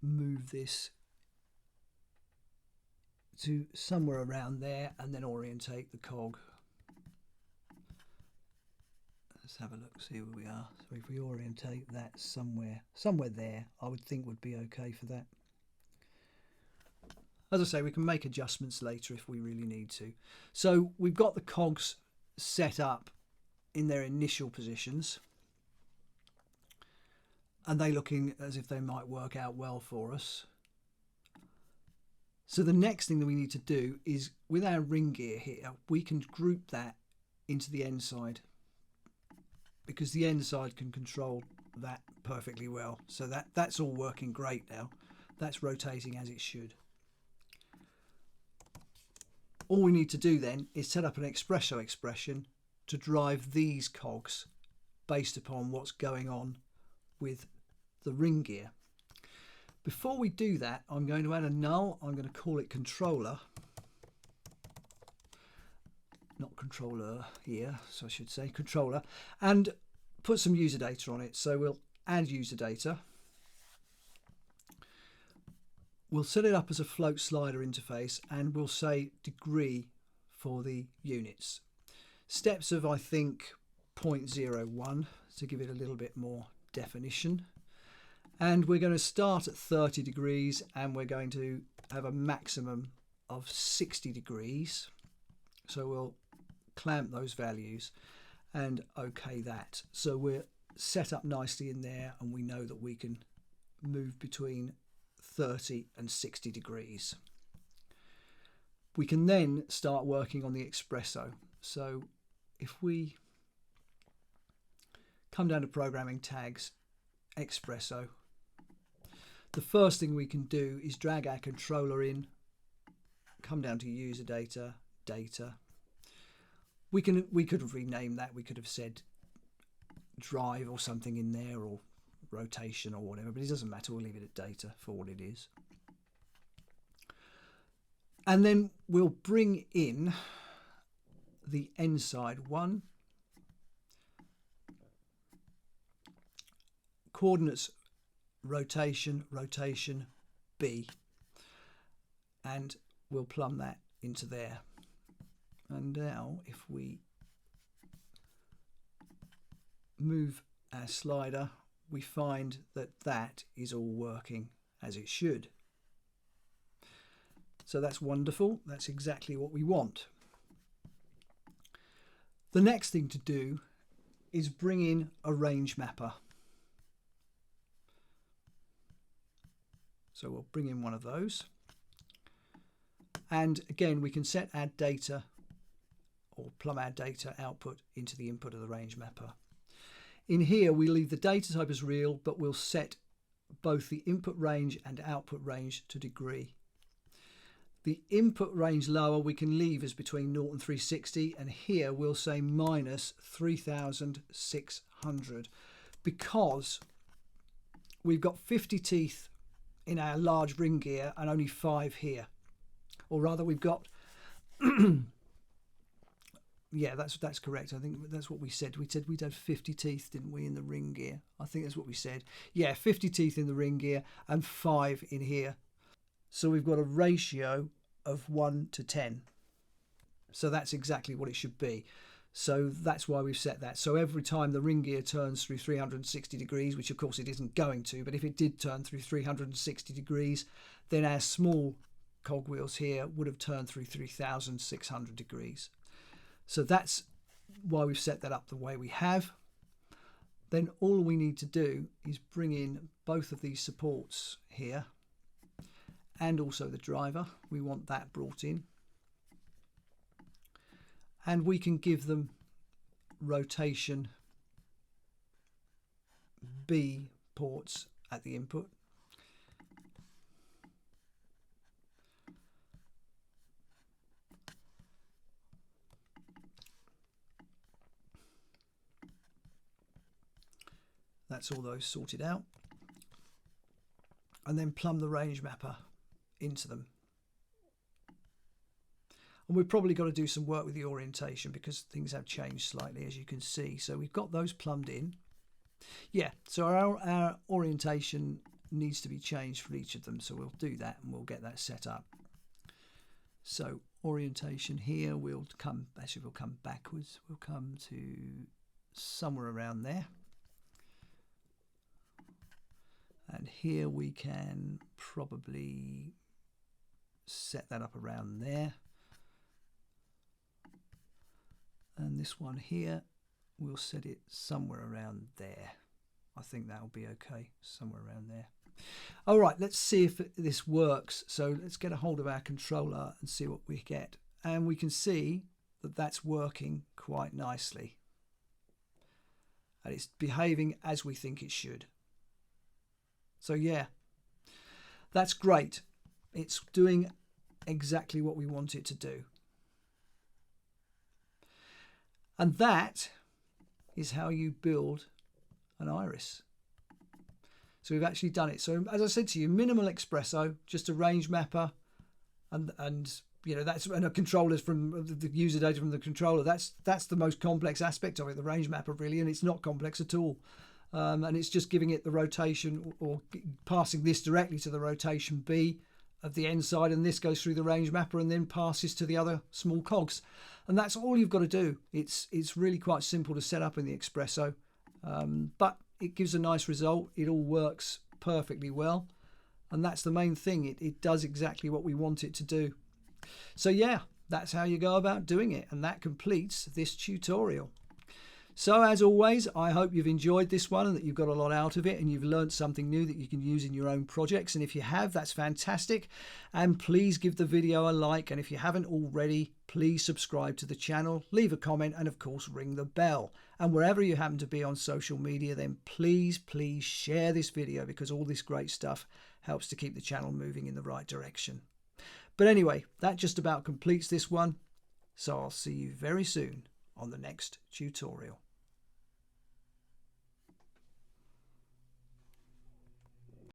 move this to somewhere around there and then orientate the cog. Let's have a look, see where we are. So if we orientate that somewhere there, I would think would be okay for that. As I say, we can make adjustments later if we really need to. So we've got the cogs set up in their initial positions, and they looking as if they might work out well for us. So the next thing that we need to do is, with our ring gear here, we can group that into the end side, because the end side can control that perfectly well. So that's all working great now. That's rotating as it should. All we need to do then is set up an Expresso expression to drive these cogs based upon what's going on with the ring gear. Before we do that, I'm going to add a null. I'm going to call it controller. Not controller here, so I should say controller, and put some user data on it. So we'll add user data. We'll set it up as a float slider interface, and we'll say degree for the units. Steps of, I think, 0.01 to give it a little bit more definition. And we're going to start at 30 degrees, and we're going to have a maximum of 60 degrees. So we'll clamp those values and OK that. So we're set up nicely in there, and we know that we can move between 30 and 60 degrees. We can then start working on the Expresso. So if we come down to programming tags, Expresso, the first thing we can do is drag our controller in, come down to user data, data. We could have renamed that. We could have said drive or something in there, or rotation or whatever, but it doesn't matter. We'll leave it at data for what it is. And then we'll bring in the end side one, coordinates rotation, rotation B, and we'll plumb that into there. And now if we move our slider, we find that that is all working as it should. So that's wonderful. That's exactly what we want. The next thing to do is bring in a range mapper. So we'll bring in one of those. And again, we can set our data, or plumb our data output into the input of the range mapper. In here, we leave the data type as real, but we'll set both the input range and output range to degree. The input range lower we can leave as between 0 and 360, and here we'll say minus 3,600, because we've got 50 teeth in our large ring gear and only 5 here. Or rather, we've got yeah, that's correct. I think that's what we said. We said we'd had 50 teeth, didn't we, in the ring gear? I think that's what we said. Yeah, 50 teeth in the ring gear and 5 in here. So we've got a ratio of 1 to 10. So that's exactly what it should be. So that's why we've set that. So every time the ring gear turns through 360 degrees, which of course it isn't going to, but if it did turn through 360 degrees, then our small cogwheels here would have turned through 3,600 degrees. So that's why we've set that up the way we have. Then all we need to do is bring in both of these supports here, and also the driver. We want that brought in. And we can give them rotation B ports at the input. That's all those sorted out. And then plumb the range mapper into them. And we've probably got to do some work with the orientation because things have changed slightly, as you can see. So we've got those plumbed in. Yeah, so our orientation needs to be changed for each of them. So we'll do that and we'll get that set up. So orientation here, we'll come backwards. We'll come to somewhere around there. And here we can probably set that up around there. And this one here, we'll set it somewhere around there. I think that'll be okay, somewhere around there. All right, let's see if this works. So let's get a hold of our controller and see what we get. And we can see that that's working quite nicely. And it's behaving as we think it should. So yeah, that's great. It's doing exactly what we want it to do. And that is how you build an iris. So we've actually done it. So as I said to you, minimal Expresso, just a range mapper, and you know, that's, and a controllers from the user data from the controller. That's the most complex aspect of it, the range mapper really, and it's not complex at all. And it's just giving it the rotation, or passing this directly to the rotation B of the end side, and this goes through the range mapper and then passes to the other small cogs. And that's all you've got to do. It's really quite simple to set up in the Expresso, but it gives a nice result. It all works perfectly well, and that's the main thing. It does exactly what we want it to do. So yeah, that's how you go about doing it, and that completes this tutorial. So as always, I hope you've enjoyed this one and that you've got a lot out of it and you've learned something new that you can use in your own projects. And if you have, that's fantastic. And please give the video a like. And if you haven't already, please subscribe to the channel, leave a comment, and of course, ring the bell. And wherever you happen to be on social media, then please share this video, because all this great stuff helps to keep the channel moving in the right direction. But anyway, that just about completes this one. So I'll see you very soon on the next tutorial.